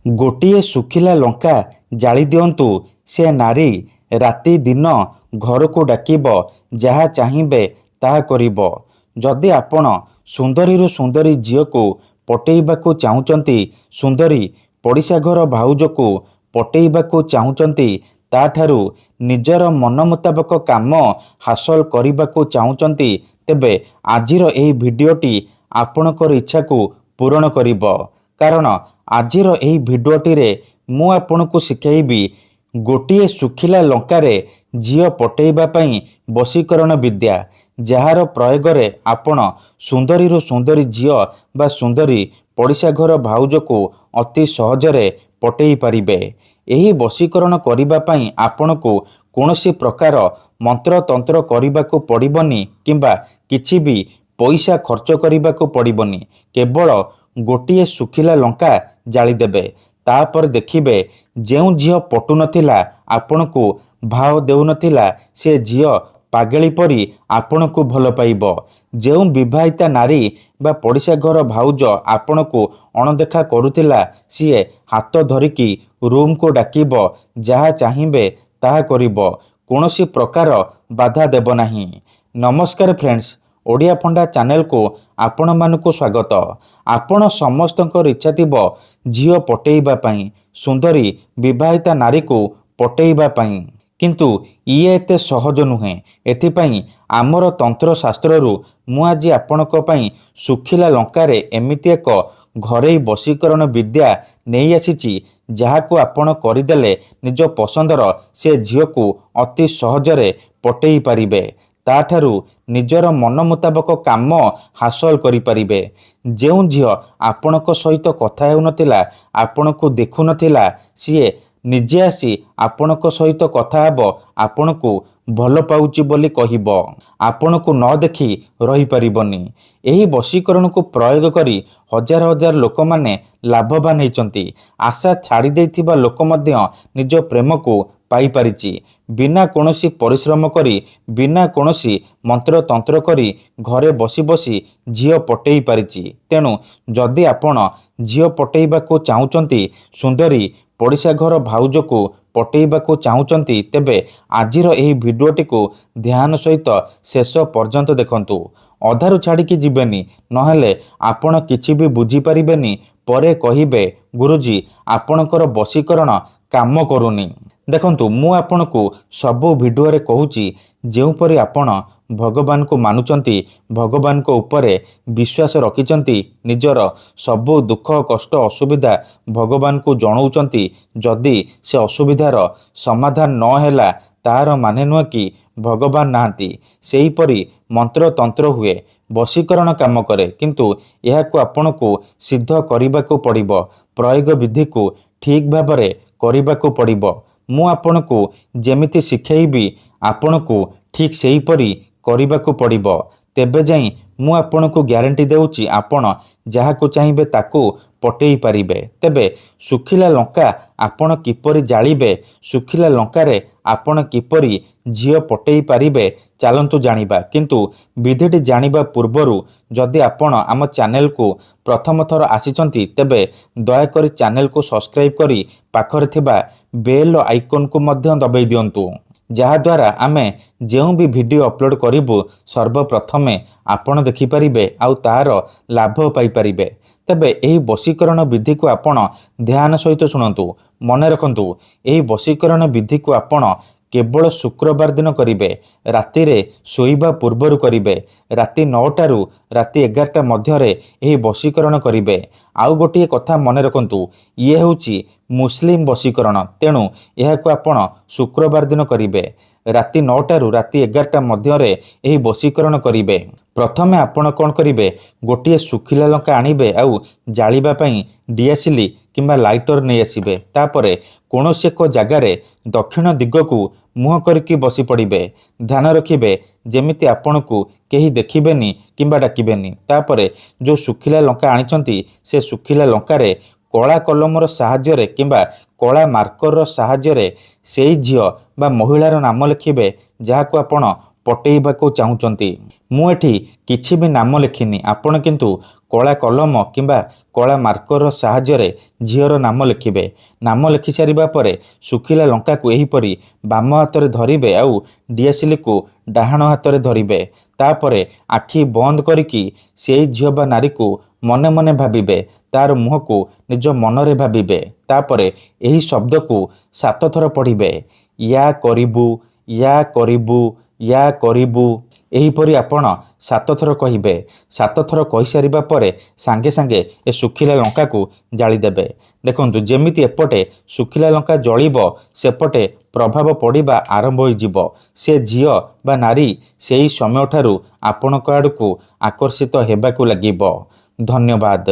ଗୋଟିଏ ଶୁଖିଲା ଲଙ୍କା ଜାଳି ଦିଅନ୍ତୁ, ସେ ନାରୀ ରାତି ଦିନ ଘରକୁ ଡାକିବ, ଯାହା ଚାହିଁବେ ତାହା କରିବ। ଯଦି ଆପଣ ସୁନ୍ଦରୀରୁ ସୁନ୍ଦରୀ ଝିଅକୁ ପଟେଇବାକୁ ଚାହୁଁଛନ୍ତି, ସୁନ୍ଦରୀ ପଡ଼ିଶା ଘର ଭାଉଜକୁ ପଟେଇବାକୁ ଚାହୁଁଛନ୍ତି, ତାଠାରୁ ନିଜର ମନ ମୁତାବକ କାମ ହାସଲ କରିବାକୁ ଚାହୁଁଛନ୍ତି, ତେବେ ଆଜିର ଏହି ଭିଡ଼ିଓଟି ଆପଣଙ୍କର ଇଚ୍ଛାକୁ ପୂରଣ କରିବ। କାରଣ ଆଜିର ଏହି ଭିଡ଼ିଓଟିରେ ମୁଁ ଆପଣଙ୍କୁ ଶିଖାଇବି ଗୋଟିଏ ଶୁଖିଲା ଲଙ୍କାରେ ଝିଅ ପଟେଇବା ପାଇଁ ବଶୀକରଣ ବିଦ୍ୟା, ଯାହାର ପ୍ରୟୋଗରେ ଆପଣ ସୁନ୍ଦରୀରୁ ସୁନ୍ଦରୀ ଝିଅ ବା ସୁନ୍ଦରୀ ପଡ଼ିଶା ଘର ଭାଉଜକୁ ଅତି ସହଜରେ ପଟେଇ ପାରିବେ। ଏହି ବଶୀକରଣ କରିବା ପାଇଁ ଆପଣଙ୍କୁ କୌଣସି ପ୍ରକାର ମନ୍ତ୍ରତନ୍ତ୍ର କରିବାକୁ ପଡ଼ିବନି କିମ୍ବା କିଛି ବି ପଇସା ଖର୍ଚ୍ଚ କରିବାକୁ ପଡ଼ିବନି। କେବଳ ଗୋଟିଏ ଶୁଖିଲା ଲଙ୍କା ଜାଳିଦେବେ। ତାପରେ ଦେଖିବେ ଯେଉଁ ଝିଅ ପଟୁନଥିଲା, ଆପଣଙ୍କୁ ଭାव ଦେଉନଥିଲା, ସେ ଝିଅ ପାଗଳି ପରି ଆପଣଙ୍କୁ ଭଲ ପାଇବ। ଯେଉଁ ବିବାହିତା ନାରୀ ବା ପଡ଼ିଶା ଘର ଭାଉଜ ଆପଣଙ୍କୁ ଅଣଦେଖା କରୁଥିଲା, ସିଏ ହାତ ଧରିକି ରୁମକୁ ଡାକିବ, ଯାହା ଚାହିଁବେ ତାହା କରିବ। କୌଣସି ପ୍ରକାର ବାଧା ଦେବ ନାହିଁ। ନମସ୍କାର ଫ୍ରେଣ୍ଡସ୍, ଓଡ଼ିଆ ଫଣ୍ଡା ଚ୍ୟାନେଲକୁ ଆପଣମାନଙ୍କୁ ସ୍ୱାଗତ। ଆପଣ ସମସ୍ତଙ୍କର ଇଚ୍ଛା ଥିବ ଝିଅ ପଟେଇବା ପାଇଁ, ସୁନ୍ଦରୀ ବିବାହିତା ନାରୀକୁ ପଟେଇବା ପାଇଁ। କିନ୍ତୁ ଇଏ ଏତେ ସହଜ ନୁହେଁ। ଏଥିପାଇଁ ଆମର ତନ୍ତ୍ରଶାସ୍ତ୍ରରୁ ମୁଁ ଆଜି ଆପଣଙ୍କ ପାଇଁ ଶୁଖିଲା ଲଙ୍କାରେ ଏମିତି ଏକ ଘରୋଇ ବଶୀକରଣ ବିଦ୍ୟା ନେଇ ଆସିଛି, ଯାହାକୁ ଆପଣ କରିଦେଲେ ନିଜ ପସନ୍ଦର ସେ ଝିଅକୁ ଅତି ସହଜରେ ପଟେଇ ପାରିବେ। ତାଠାରୁ ନିଜର ମନ ମୁତାବକ କାମ ହାସଲ କରିପାରିବେ। ଯେଉଁ ଝିଅ ଆପଣଙ୍କ ସହିତ କଥା ହେଉନଥିଲା, ଆପଣଙ୍କୁ ଦେଖୁନଥିଲା, ସିଏ ନିଜେ ଆସି ଆପଣଙ୍କ ସହିତ କଥା ହେବ, ଆପଣଙ୍କୁ ଭଲ ପାଉଛି ବୋଲି କହିବ। ଆପଣଙ୍କୁ ନ ଦେଖି ରହିପାରିବନି। ଏହି ବଶୀକରଣକୁ ପ୍ରୟୋଗ କରି ହଜାର ହଜାର ଲୋକମାନେ ଲାଭବାନ ହେଇଛନ୍ତି। ଆଶା ଛାଡ଼ି ଦେଇଥିବା ଲୋକ ମଧ୍ୟ ନିଜ ପ୍ରେମକୁ ପାଇପାରିଛି। ବିନା କୌଣସି ପରିଶ୍ରମ କରି, ବିନା କୌଣସି ମନ୍ତ୍ରତନ୍ତ୍ର କରି ଘରେ ବସି ବସି ଝିଅ ପଟେଇ ପାରିଛି। ତେଣୁ ଯଦି ଆପଣ ଝିଅ ପଟେଇବାକୁ ଚାହୁଁଛନ୍ତି, ସୁନ୍ଦରୀ ପଡ଼ିଶା ଘର ଭାଉଜକୁ ପଟେଇବାକୁ ଚାହୁଁଛନ୍ତି, ତେବେ ଆଜିର ଏହି ଭିଡ଼ିଓଟିକୁ ଧ୍ୟାନ ସହିତ ଶେଷ ପର୍ଯ୍ୟନ୍ତ ଦେଖନ୍ତୁ। ଅଧାରୁ ଛାଡ଼ିକି ଯିବେନି, ନହେଲେ ଆପଣ କିଛି ବି ବୁଝିପାରିବେନି। ପରେ କହିବେ, ଗୁରୁଜୀ ଆପଣଙ୍କର ବଶୀକରଣ କାମ କରୁନି। ଦେଖନ୍ତୁ, ମୁଁ ଆପଣଙ୍କୁ ସବୁ ଭିଡ଼ିଓରେ କହୁଛି, ଯେଉଁପରି ଆପଣ ଭଗବାନଙ୍କୁ ମାନୁଛନ୍ତି, ଭଗବାନଙ୍କ ଉପରେ ବିଶ୍ୱାସ ରଖିଛନ୍ତି, ନିଜର ସବୁ ଦୁଃଖ କଷ୍ଟ ଅସୁବିଧା ଭଗବାନଙ୍କୁ ଜଣାଉଛନ୍ତି, ଯଦି ସେ ଅସୁବିଧାର ସମାଧାନ ନ ହେଲା, ତାହାର ମାନେ ନୁହେଁ କି ଭଗବାନ ନାହାନ୍ତି। ସେହିପରି ମନ୍ତ୍ରତନ୍ତ୍ର ହୁଏ, ବଶୀକରଣ କାମ କରେ, କିନ୍ତୁ ଏହାକୁ ଆପଣଙ୍କୁ ସିଦ୍ଧ କରିବାକୁ ପଡ଼ିବ। ପ୍ରୟୋଗ ବିଧିକୁ ଠିକ୍ ଭାବରେ କରିବାକୁ ପଡ଼ିବ। ମୁଁ ଆପଣଙ୍କୁ ଯେମିତି ଶିଖେଇବି, ଆପଣଙ୍କୁ ଠିକ୍ ସେହିପରି କରିବାକୁ ପଡ଼ିବ। ତେବେ ଯାଇ ମୁଁ ଆପଣଙ୍କୁ ଗ୍ୟାରେଣ୍ଟି ଦେଉଛି, ଆପଣ ଯାହାକୁ ଚାହିଁବେ ତାକୁ ପଟେଇ ପାରିବେ। ତେବେ ଶୁଖିଲା ଲଙ୍କା ଆପଣ କିପରି ଜାଳିବେ, ଶୁଖିଲା ଲଙ୍କାରେ ଆପଣ କିପରି ଝିଅ ପଟେଇ ପାରିବେ, ଚାଲନ୍ତୁ ଜାଣିବା। କିନ୍ତୁ ବିଧିଟି ଜାଣିବା ପୂର୍ବରୁ ଯଦି ଆପଣ ଆମ ଚ୍ୟାନେଲକୁ ପ୍ରଥମ ଥର ଆସିଛନ୍ତି, ତେବେ ଦୟାକରି ଚ୍ୟାନେଲକୁ ସବସ୍କ୍ରାଇବ୍ କରି ପାଖରେ ଥିବା ବେଲ୍ ଆଇକନ୍କୁ ମଧ୍ୟ ଦବାଇ ଦିଅନ୍ତୁ, ଯାହାଦ୍ୱାରା ଆମେ ଯେଉଁ ବି ଭିଡ଼ିଓ ଅପଲୋଡ଼ କରିବୁ ସର୍ବପ୍ରଥମେ ଆପଣ ଦେଖିପାରିବେ ଆଉ ତାହାର ଲାଭ ପାଇପାରିବେ। ତେବେ ଏହି ବଶୀକରଣ ବିଧିକୁ ଆପଣ ଧ୍ୟାନ ସହିତ ଶୁଣନ୍ତୁ। ମନେ ରଖନ୍ତୁ, ଏହି ବଶୀକରଣ ବିଧିକୁ ଆପଣ କେବଳ ଶୁକ୍ରବାର ଦିନ କରିବେ। ରାତିରେ ଶୋଇବା ପୂର୍ବରୁ କରିବେ। ରାତି 9ଟାରୁ ରାତି 11ଟା ମଧ୍ୟରେ ଏହି ବଶୀକରଣ କରିବେ। ଆଉ ଗୋଟିଏ କଥା ମନେ ରଖନ୍ତୁ, ଇଏ ହେଉଛି ମୁସଲିମ ବଶୀକରଣ। ତେଣୁ ଏହାକୁ ଆପଣ ଶୁକ୍ରବାର ଦିନ କରିବେ। ରାତି 9ଟାରୁ ରାତି 11ଟା ମଧ୍ୟରେ ଏହି ବଶୀକରଣ କରିବେ। ପ୍ରଥମେ ଆପଣ କ'ଣ କରିବେ, ଗୋଟିଏ ଶୁଖିଲା ଲଙ୍କା ଆଣିବେ ଆଉ ଜାଳିବା ପାଇଁ ଡିଆସିଲି କିମ୍ବା ଲାଇଟର ନେଇ ଆସିବେ। ତାପରେ କୌଣସି ଏକ ଜାଗାରେ ଦକ୍ଷିଣ ଦିଗକୁ ମୁହଁ କରିକି ବସି ପଡ଼ିବେ। ଧ୍ୟାନ ରଖିବେ ଯେମିତି ଆପଣଙ୍କୁ କେହି ଦେଖିବେନି କିମ୍ବା ଡାକିବେନି। ତାପରେ ଯେଉଁ ଶୁଖିଲା ଲଙ୍କା ଆଣିଛନ୍ତି, ସେ ଶୁଖିଲା ଲଙ୍କାରେ କଳା କଲମର ସାହାଯ୍ୟରେ କିମ୍ବା କଳା ମାର୍କରର ସାହାଯ୍ୟରେ ସେଇ ଝିଅ ବା ମହିଳାର ନାମ ଲେଖିବେ, ଯାହାକୁ ଆପଣ ପଟେଇବାକୁ ଚାହୁଁଛନ୍ତି। ମୁଁ ଏଠି କିଛି ବି ନାମ ଲେଖିନି, ଆପଣ କିନ୍ତୁ କଳା କଲମ କିମ୍ବା କଳା ମାର୍କର ସାହାଯ୍ୟରେ ଝିଅର ନାମ ଲେଖିବେ। ନାମ ଲେଖି ସାରିବା ପରେ ଶୁଖିଲା ଲଙ୍କାକୁ ଏହିପରି ବାମ ହାତରେ ଧରିବେ ଆଉ ଡିଆସିଲିକୁ ଡାହାଣ ହାତରେ ଧରିବେ। ତାପରେ ଆଖି ବନ୍ଦ କରିକି ସେଇ ଝିଅ ବା ନାରୀକୁ ମନେ ମନେ ଭାବିବେ। ତାର ମୁହଁକୁ ନିଜ ମନରେ ଭାବିବେ। ତାପରେ ଏହି ଶବ୍ଦକୁ 7 ଥର ପଢ଼ିବେ। ୟା କରିବୁ, ୟା କରିବୁ, ୟା କରିବୁ। ଏହିପରି ଆପଣ 7 ଥର କହିବେ। 7 ଥର କହିସାରିବା ପରେ ସାଙ୍ଗେ ସାଙ୍ଗେ ଏ ଶୁଖିଲା ଲଙ୍କାକୁ ଜାଳିଦେବେ। ଦେଖନ୍ତୁ ଯେମିତି ଏପଟେ ଶୁଖିଲା ଲଙ୍କା ଜଳିବ ସେପଟେ ପ୍ରଭାବ ପଡ଼ିବା ଆରମ୍ଭ ହୋଇଯିବ। ସେ ଝିଅ ବା ନାରୀ ସେହି ସମୟଠାରୁ ଆପଣଙ୍କ ଆଡ଼କୁ ଆକର୍ଷିତ ହେବାକୁ ଲାଗିବ। ଧନ୍ୟବାଦ।